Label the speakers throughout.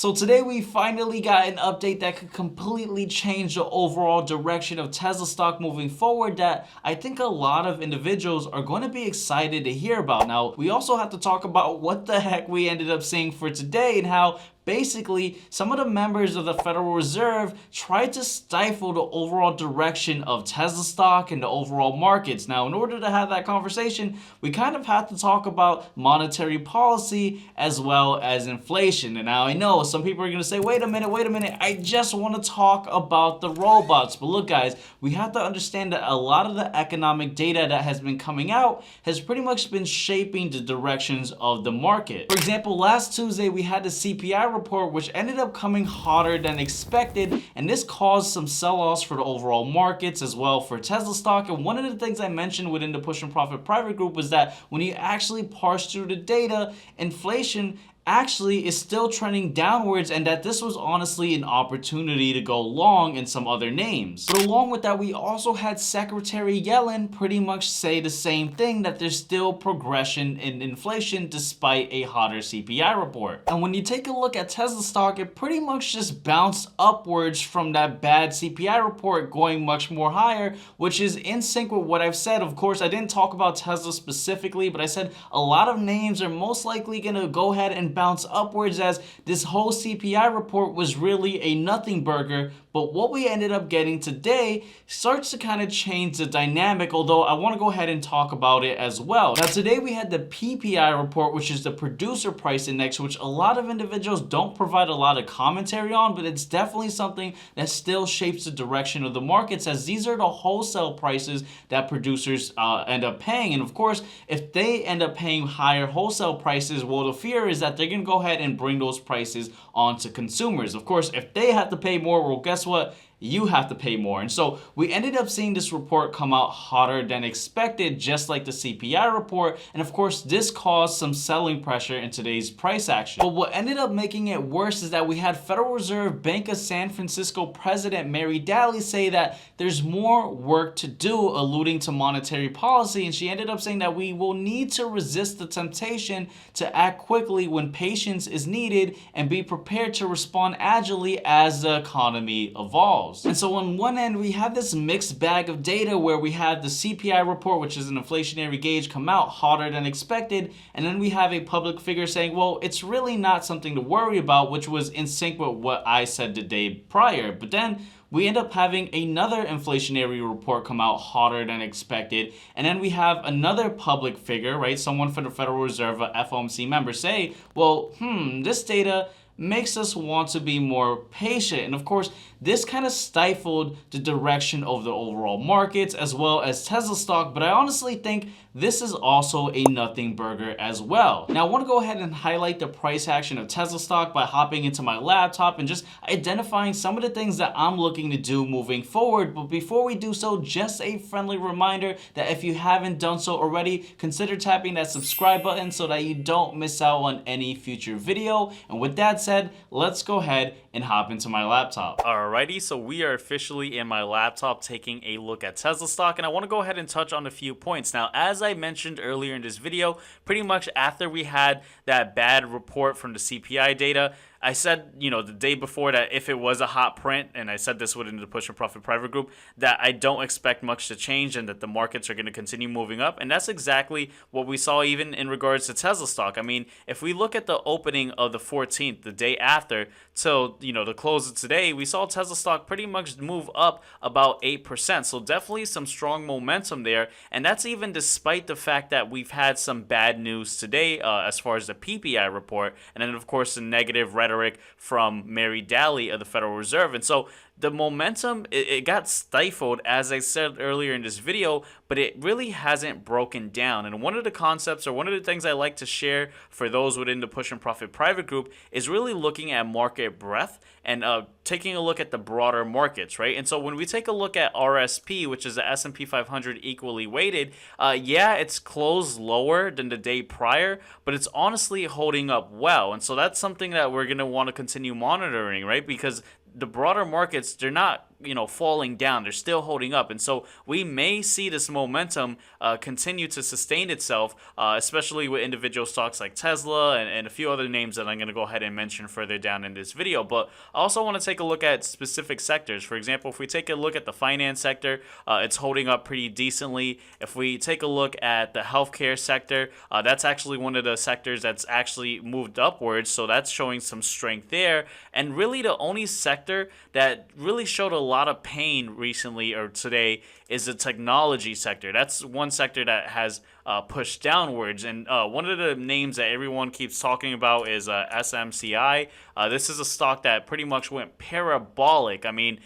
Speaker 1: So today we finally got an update that could completely change the overall direction of Tesla stock moving forward that I think a lot of individuals are going to be excited to hear about. Now, we also have to talk about what the heck we ended up seeing for today and how basically some of the members of the Federal Reserve tried to stifle the overall direction of Tesla stock and the overall markets. Now, in order to have that conversation, we kind of have to talk about monetary policy as well as inflation. And now I know some people are going to say, wait a minute, I just want to talk about the robots. But look, guys, we have to understand that a lot of the economic data that has been coming out has pretty much been shaping the directions of the market. For example, last Tuesday, we had the CPI report, which ended up coming hotter than expected, and this caused some sell-offs for the overall markets as well for Tesla stock. And one of the things I mentioned within the Push and Profit private group was that when you actually parse through the data, inflation actually is still trending downwards, and that this was honestly an opportunity to go long in some other names. But along with that, we also had Secretary Yellen pretty much say the same thing, that there's still progression in inflation despite a hotter CPI report. And when you take a look at Tesla stock, it pretty much just bounced upwards from that bad CPI report, going much more higher, which is in sync with what I've said. Of course, I didn't talk about Tesla specifically, but I said a lot of names are most likely going to go ahead and bounce upwards, as this whole CPI report was really a nothing burger. But what we ended up getting today starts to kind of change the dynamic, although I want to go ahead and talk about it as well. Now, today we had the PPI report, which is the producer price index, which a lot of individuals don't provide a lot of commentary on, but it's definitely something that still shapes the direction of the markets, as these are the wholesale prices that producers end up paying. And of course, if they end up paying higher wholesale prices, well, the fear is that they're going to go ahead and bring those prices on to consumers. Of course, if they have to pay more, well, guess what? You have to pay more. And so we ended up seeing this report come out hotter than expected, just like the CPI report. And of course, this caused some selling pressure in today's price action. But what ended up making it worse is that we had Federal Reserve Bank of San Francisco President Mary Daly say that there's more work to do, alluding to monetary policy. And she ended up saying that we will need to resist the temptation to act quickly when patience is needed and be prepared to respond agilely as the economy evolves. And so on one end, we have this mixed bag of data where we have the CPI report, which is an inflationary gauge, come out hotter than expected. And then we have a public figure saying, well, it's really not something to worry about, which was in sync with what I said the day prior. But then we end up having another inflationary report come out hotter than expected. And then we have another public figure, right? Someone from the Federal Reserve, a FOMC member, say, well, this data makes us want to be more patient. And of course, this kind of stifled the direction of the overall markets as well as Tesla stock. But I honestly think this is also a nothing burger as well. Now, I want to go ahead and highlight the price action of Tesla stock by hopping into my laptop and just identifying some of the things that I'm looking to do moving forward. But before we do so, just a friendly reminder that if you haven't done so already, consider tapping that subscribe button so that you don't miss out on any future video. And with that said, let's go ahead and hop into my laptop. Alrighty, so we are officially in my laptop taking a look at Tesla stock, and I want to go ahead and touch on a few points. Now, as I mentioned earlier in this video, pretty much after we had that bad report from the CPI data, I said, the day before that if it was a hot print, and I said this within the Push and Profit private group, that I don't expect much to change and that the markets are going to continue moving up. And that's exactly what we saw even in regards to Tesla stock. I mean, if we look at the opening of the 14th, the day after, till, the close of today, we saw Tesla stock pretty much move up about 8%. So definitely some strong momentum there. And that's even despite the fact that we've had some bad news today as far as the PPI report. And then, of course, the negative rhetoric from Mary Daly of the Federal Reserve. And so the momentum, it got stifled, as I said earlier in this video, but it really hasn't broken down. And one of the concepts, or one of the things I like to share for those within the Push and Profit private group, is really looking at market breadth and taking a look at the broader markets, right? And so when we take a look at RSP, which is the S&P 500 equally weighted, yeah, it's closed lower than the day prior, but it's honestly holding up well. And so that's something that we're going to want to continue monitoring, right? Because the broader markets, they're not
Speaker 2: falling down. They're still holding up. And so we may see this momentum continue to sustain itself, especially with individual stocks like Tesla and a few other names that I'm going to go ahead and mention further down in this video. But I also want to take a look at specific sectors. For example, if we take a look at the finance sector, it's holding up pretty decently. If we take a look at the healthcare sector, that's actually one of the sectors that's actually moved upwards. So that's showing some strength there. And really the only sector that really showed a lot of pain recently or today is the technology sector. That's one sector that has pushed downwards. And one of the names that everyone keeps talking about is SMCI. This is a stock that pretty much went parabolic. I mean,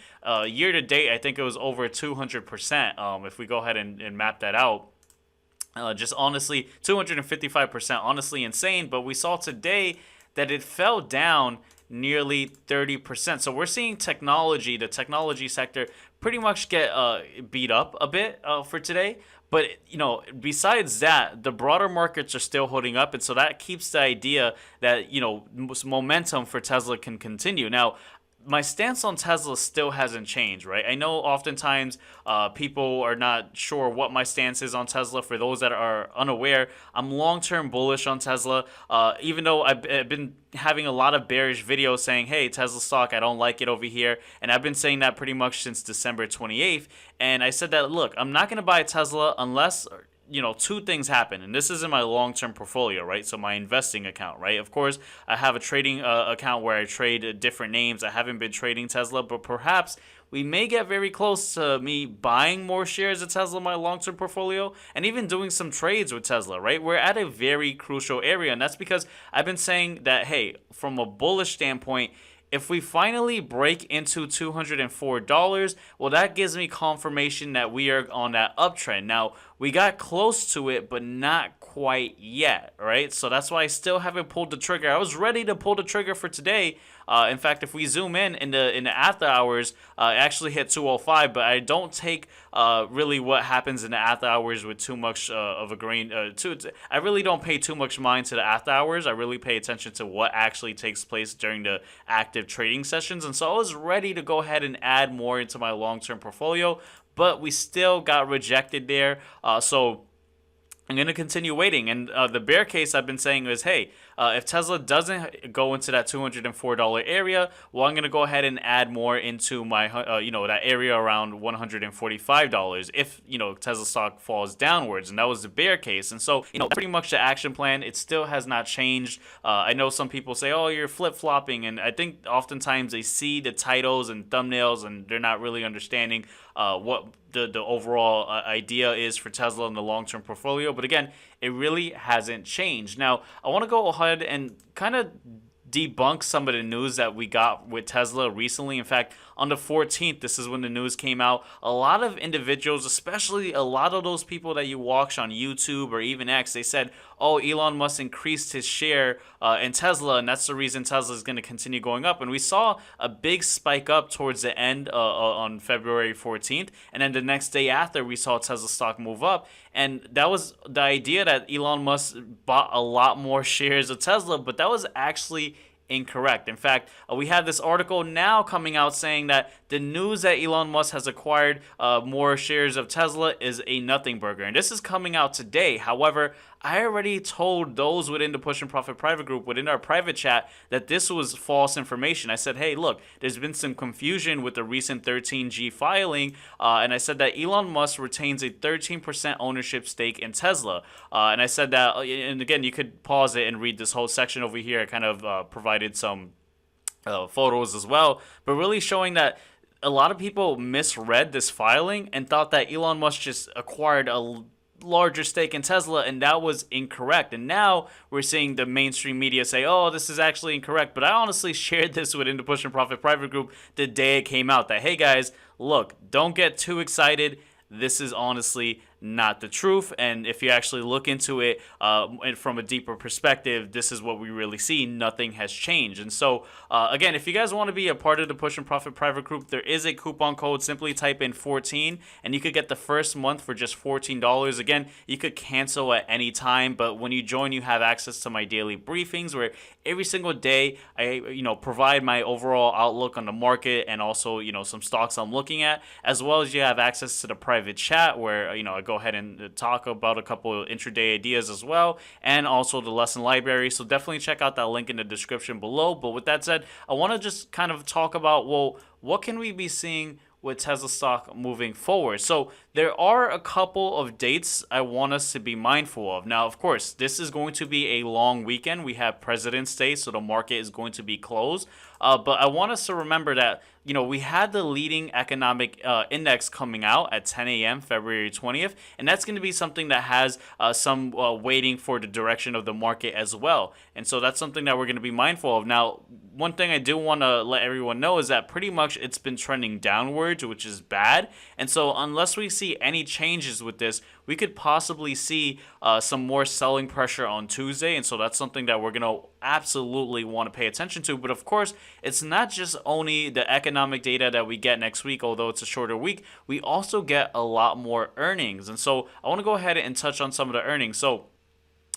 Speaker 2: year to date, I think it was over 200%. If we go ahead and map that out. Just honestly, 255%, honestly insane. But we saw today that it fell down nearly 30%. So we're seeing the technology sector, pretty much get beat up a bit for today. But, besides that, the broader markets are still holding up. And so that keeps the idea that, momentum for Tesla can continue. Now, my stance on Tesla still hasn't changed, right? I know oftentimes people are not sure what my stance is on Tesla. For those that are unaware, I'm long-term bullish on Tesla, even though I've been having a lot of bearish videos saying, hey, Tesla stock, I don't like it over here. And I've been saying that pretty much since December 28th. And I said that, look, I'm not going to buy Tesla unless two things happen, and this is in my long-term portfolio, right? So my investing account, right? Of course, I have a trading account where I trade different names. I haven't been trading Tesla, but perhaps we may get very close to me buying more shares of Tesla in my long-term portfolio and even doing some trades with Tesla, right? We're at a very crucial area, and that's because I've been saying that, hey, from a bullish standpoint, if we finally break into $204, well, that gives me confirmation that we are on that uptrend. Now, we got close to it, but not quite yet, right? So that's why I still haven't pulled the trigger. I was ready to pull the trigger for today. In fact, if we zoom in the after hours, it actually hit 205, but I don't take really what happens in the after hours with too much of a grain. I really don't pay too much mind to the after hours. I really pay attention to what actually takes place during the active trading sessions. And so I was ready to go ahead and add more into my long-term portfolio, but we still got rejected there. So I'm going to continue waiting. And the bear case I've been saying is, hey, if Tesla doesn't go into that $204 area, well, I'm going to go ahead and add more into my, that area around $145 if, Tesla stock falls downwards. And that was the bear case. And so, pretty much the action plan, it still has not changed. I know some people say, oh, you're flip-flopping. And I think oftentimes they see the titles and thumbnails and they're not really understanding what the overall idea is for Tesla in the long-term portfolio. But again, it really hasn't changed. Now, I want to go ahead and kind of debunk some of the news that we got with Tesla recently. In fact, on the 14th, this is when the news came out. A lot of individuals, especially a lot of those people that you watch on YouTube or even X, they said, oh, Elon Musk increased his share in Tesla, and that's the reason Tesla is going to continue going up. And we saw a big spike up towards the end on February 14th, and then the next day after, we saw Tesla stock move up. And that was the idea that Elon Musk bought a lot more shares of Tesla, but that was actually incorrect. In fact, we have this article now coming out saying that the news that Elon Musk has acquired more shares of Tesla is a nothing burger. And this is coming out today. However, I already told those within the Push and Profit private group, within our private chat, that this was false information. I said, hey, look, there's been some confusion with the recent 13G filing, and I said that Elon Musk retains a 13% ownership stake in Tesla. And I said that, and again, you could pause it and read this whole section over here. I kind of provided some photos as well, but really showing that a lot of people misread this filing and thought that Elon Musk just acquired a larger stake in Tesla, and that was incorrect. And now we're seeing the mainstream media say, oh, this is actually incorrect. But I honestly shared this within the Push and Profit private group the day it came out, that, hey guys, look, don't get too excited. This is honestly not the truth. And if you actually look into it and from a deeper perspective, this is what we really see. Nothing has changed. And so, again, if you guys want to be a part of the Push and Profit private group, there is a coupon code. Simply type in 14 and you could get the first month for just $14. Again, you could cancel at any time, but when you join, you have access to my daily briefings where every single day I provide my overall outlook on the market and also some stocks I'm looking at, as well as you have access to the private chat where I go ahead and talk about a couple of intraday ideas as well, and also the lesson library. So definitely check out that link in the description below. But with that said, I want to just kind of talk about, well, what can we be seeing with Tesla stock moving forward? So there are a couple of dates I want us to be mindful of. Now, of course, this is going to be a long weekend. We have President's Day, so the market is going to be closed. But I want us to remember that, we had the leading economic index coming out at 10 a.m. February 20th, and that's going to be something that has some waiting for the direction of the market as well. And so that's something that we're going to be mindful of. Now, one thing I do want to let everyone know is that pretty much it's been trending downwards, which is bad. And so unless we see any changes with this, we could possibly see some more selling pressure on Tuesday. And so that's something that we're going to absolutely want to pay attention to. But of course, it's not just only the economic data that we get next week, although it's a shorter week. We also get a lot more earnings. And so I want to go ahead and touch on some of the earnings. So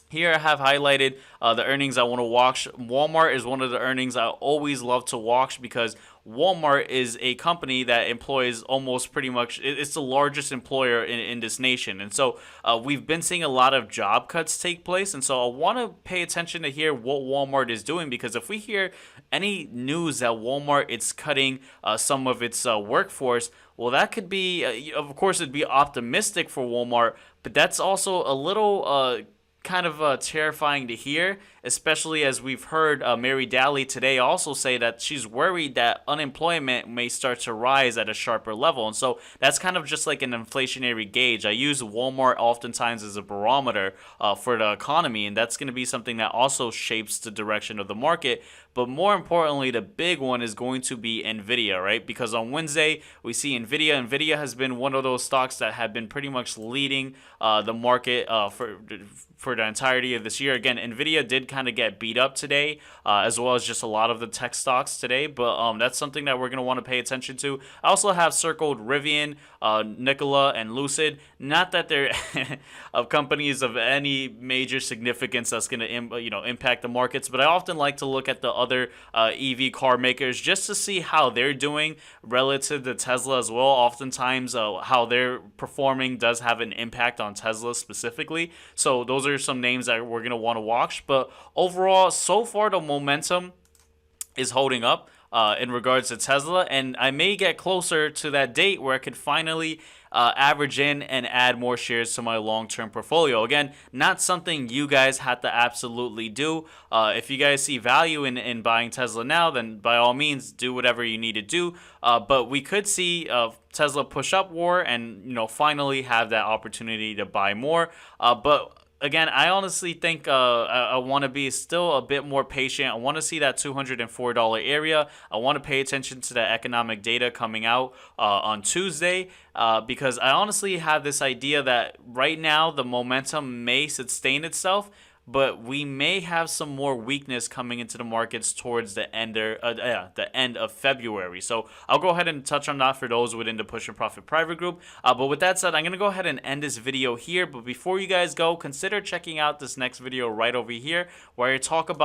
Speaker 2: here I have highlighted the earnings I want to watch. Walmart is one of the earnings I always love to watch because Walmart is a company that employs almost pretty much, it's the largest employer in this nation. And so we've been seeing a lot of job cuts take place. And so I want to pay attention to hear what Walmart is doing, because if we hear any news that Walmart is cutting some of its workforce, well, that could be, of course, it'd be optimistic for Walmart, but that's also a little kind of terrifying to hear, especially as we've heard Mary Daly today also say that she's worried that unemployment may start to rise at a sharper level. And so that's kind of just like an inflationary gauge. I use Walmart oftentimes as a barometer for the economy, and that's going to be something that also shapes the direction of the market. But more importantly, the big one is going to be Nvidia, right? Because on Wednesday, we see Nvidia. Nvidia has been one of those stocks that have been pretty much leading the market for the entirety of this year. Again, Nvidia did kind of get beat up today, as well as just a lot of the tech stocks today. But that's something that we're going to want to pay attention to. I also have circled Rivian, Nikola, and Lucid. Not that they're of companies of any major significance that's going to impact the markets, but I often like to look at the other EV car makers just to see how they're doing relative to Tesla as well. Oftentimes, how they're performing does have an impact on Tesla specifically. So those are some names that we're going to want to watch. But overall, so far, the momentum is holding up in regards to Tesla, and I may get closer to that date where I could finally average in and add more shares to my long-term portfolio. Again, not something you guys have to absolutely do. If you guys see value in buying Tesla now, then by all means do whatever you need to do. But we could see Tesla push up war and finally have that opportunity to buy more. But again, I honestly think I want to be still a bit more patient. I want to see that $204 area. I want to pay attention to the economic data coming out on Tuesday because I honestly have this idea that right now the momentum may sustain itself, but we may have some more weakness coming into the markets towards the end of February. So I'll go ahead and touch on that for those within the Push and Profit private group. But with that said, I'm going to go ahead and end this video here. But before you guys go, consider checking out this next video right over here where I talk about